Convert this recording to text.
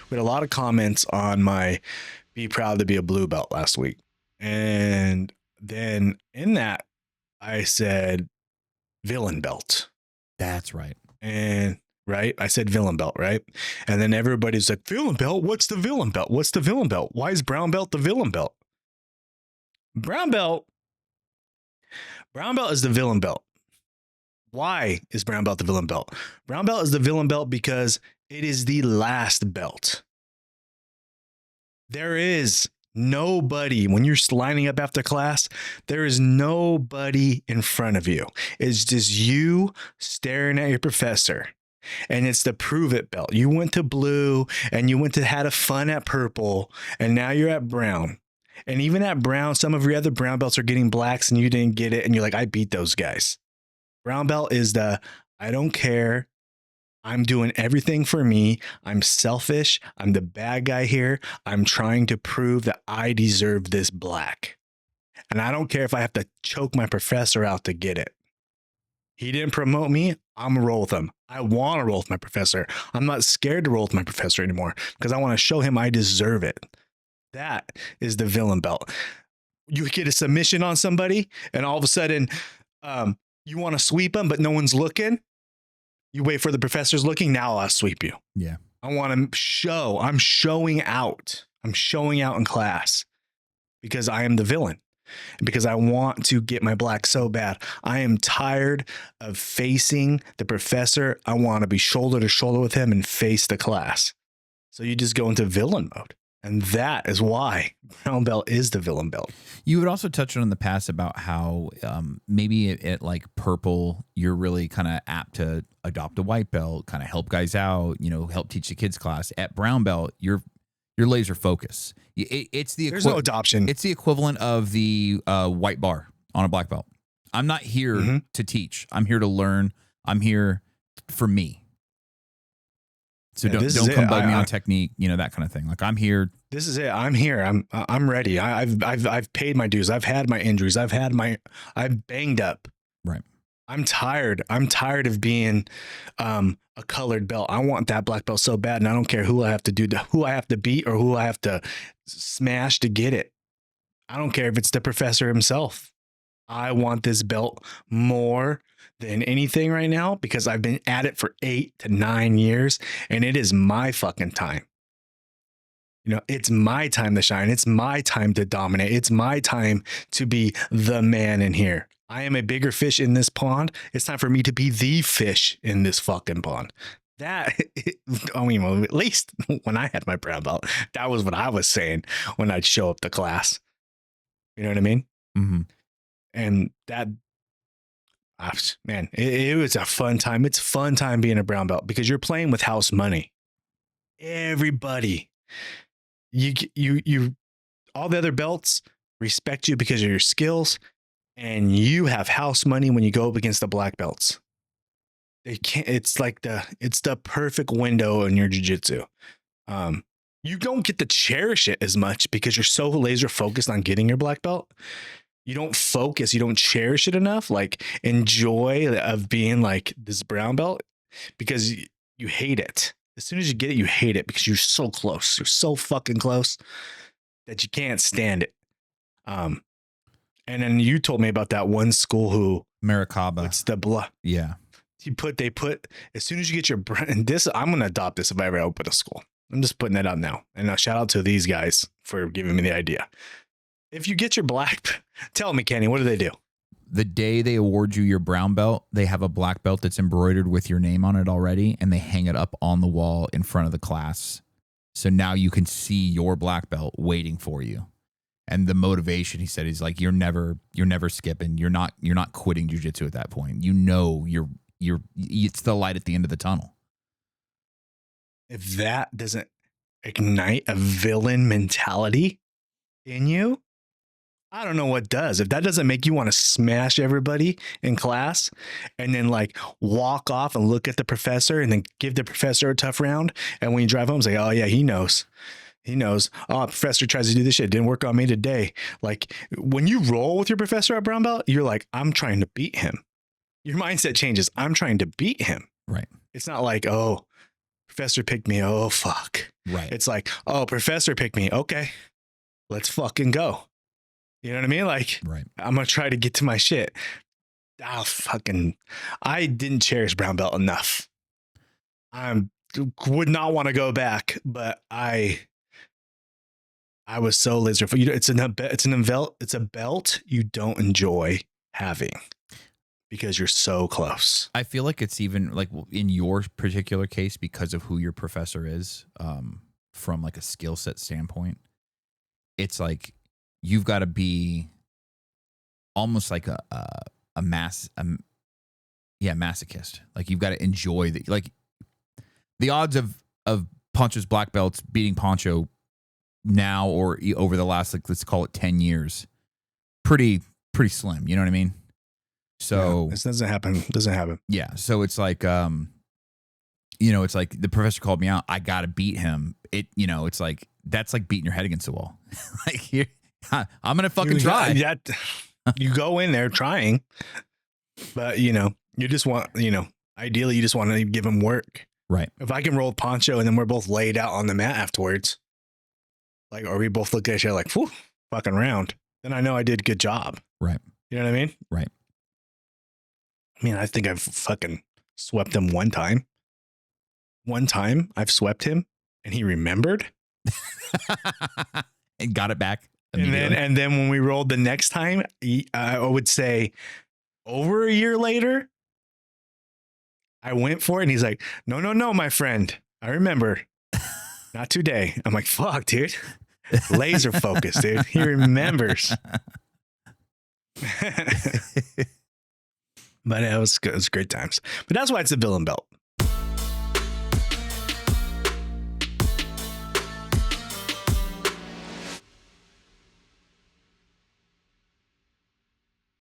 We had a lot of comments on my be proud to be a blue belt last week. And then in that, I said villain belt. That's right. And right, I said villain belt, right? And then everybody's like, villain belt? What's the villain belt? What's the villain belt? Why is brown belt the villain belt? Brown belt is the villain belt. Why is brown belt the villain belt? Brown belt is the villain belt because it is the last belt. There is nobody, when you're lining up after class, there is nobody in front of you. It's just you staring at your professor. And it's the prove it belt. You went to blue and you went to had a fun at purple, and now you're at brown. And even at brown, some of your other brown belts are getting blacks and you didn't get it. And you're like, I beat those guys. Brown belt is the, I don't care. I'm doing everything for me. I'm selfish. I'm the bad guy here. I'm trying to prove that I deserve this black. And I don't care if I have to choke my professor out to get it. He didn't promote me. I'm going to roll with him. I want to roll with my professor. I'm not scared to roll with my professor anymore because I want to show him I deserve it. That is the villain belt. You get a submission on somebody and all of a sudden you want to sweep them, but no one's looking. You wait for the professor's looking. Now I'll sweep you. Yeah. I want to show. I'm showing out. I'm showing out in class because I am the villain and because I want to get my black so bad. I am tired of facing the professor. I want to be shoulder to shoulder with him and face the class. So you just go into villain mode. And that is why brown belt is the villain belt. You would also touch on in the past about how maybe at like purple, you're really kind of apt to adopt a white belt, kind of help guys out, you know, help teach the kids class. At brown belt, you're laser focus. It's the There's no adoption. It's the equivalent of the white bar on a black belt. I'm not here to teach. I'm here to learn. I'm here for me. So don't come bug me on technique, you know, that kind of thing. Like I'm here. This is it. I'm here. I'm ready. I've paid my dues. I've had my injuries. I'm banged up. Right. I'm tired. I'm tired of being a colored belt. I want that black belt so bad, and I don't care who I have to do, who I have to beat, or who I have to smash to get it. I don't care if it's the professor himself. I want this belt more than anything right now because I've been at it for 8 to 9 years and it is my fucking time. You know, it's my time to shine. It's my time to dominate. It's my time to be the man in here. I am a bigger fish in this pond. It's time for me to be the fish in this fucking pond. That, I mean, well, at least when I had my brown belt, that was what I was saying when I'd show up to class. You know what I mean? Mm-hmm. And that, man, it was a fun time. It's a fun time being a brown belt because you're playing with house money. Everybody, you, all the other belts respect you because of your skills, and you have house money when you go up against the black belts. They can't. It's like it's the perfect window in your jiu-jitsu. You don't get to cherish it as much because you're so laser focused on getting your black belt. You don't focus, you don't cherish it enough, like enjoy of being like this brown belt because you hate it. As soon as you get it, you hate it because you're so close. You're so fucking close that you can't stand it. And then you told me about that one school who Maracaba. It's the blood. Yeah. They put as soon as you get your and this, I'm gonna adopt this if I ever open a school. I'm just putting that out now. And shout out to these guys for giving me the idea. If you get your black, tell me, Kenny, what do they do? The day they award you your brown belt, they have a black belt that's embroidered with your name on it already, and they hang it up on the wall in front of the class. So now you can see your black belt waiting for you. And the motivation, he said, is like you're never skipping. You're not quitting jiu-jitsu at that point. You know it's the light at the end of the tunnel. If that doesn't ignite a villain mentality in you, I don't know what does. If that doesn't make you want to smash everybody in class and then like walk off and look at the professor and then give the professor a tough round. And when you drive home, say, oh yeah, he knows. He knows. Oh, professor tries to do this shit. It didn't work on me today. Like when you roll with your professor at brown belt, you're like, I'm trying to beat him. your mindset changes. I'm trying to beat him. Right. It's not like, oh, professor picked me. Oh, fuck. Right. It's like, oh, professor picked me. Okay, let's fucking go. You know what I mean? Like, Right. I'm going to try to get to my shit. I didn't cherish brown belt enough. I would not want to go back, but I was so laser. It's a belt you don't enjoy having because you're so close. I feel like it's even like in your particular case, because of who your professor is, from like a skill set standpoint, it's like you've got to be almost like a masochist. Like you've got to enjoy the odds of Poncho's black belts beating Poncho now or over the last, like, let's call it 10 years, pretty slim. You know what I mean? So yeah, this doesn't happen. Yeah. So it's like, it's like the professor called me out. I got to beat him. It's like, that's like beating your head against the wall. Like I'm going to fucking try. You go in there trying, but you just want, ideally you just want to give him work. Right. If I can roll Poncho and then we're both laid out on the mat afterwards, like, or we both look at each other like, whew, fucking round, then I know I did a good job. Right. You know what I mean? Right. I mean, I think I've fucking swept him one time. One time I've swept him and he remembered. And got it back. And then when we rolled the next time, I would say over a year later, I went for it and he's like, no, my friend. I remember. Not today. I'm like, fuck, dude. Laser focused, dude. He remembers. But it was great times. But that's why it's a villain belt.